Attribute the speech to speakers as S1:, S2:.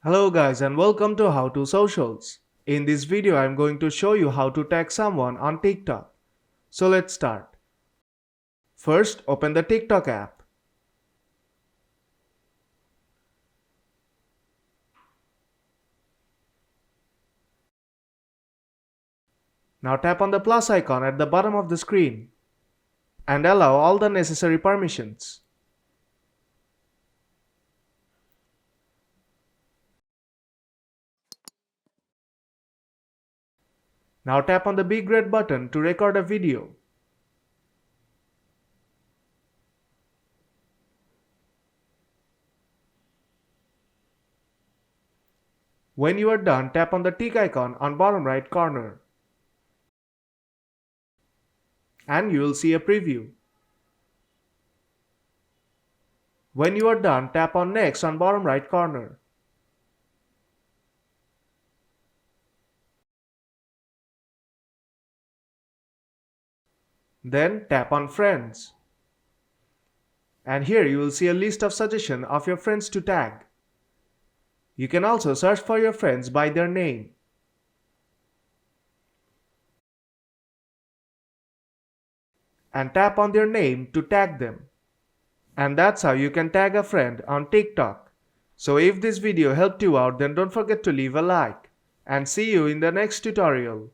S1: Hello guys and welcome to How to Socials. In this video I'm going to show you how to tag someone on TikTok. So let's start. First open the TikTok app. Now tap on the plus icon at the bottom of the screen and allow all the necessary permissions. Now tap on the big red button to record a video. When you are done, tap on the tick icon on bottom right corner and you will see a preview. When you are done, tap on next on bottom right corner. Then tap on friends. And here you will see a list of suggestions of your friends to tag. You can also search for your friends by their name. And tap on their name to tag them. And that's how you can tag a friend on TikTok. So if this video helped you out, then don't forget to leave a like. And see you in the next tutorial.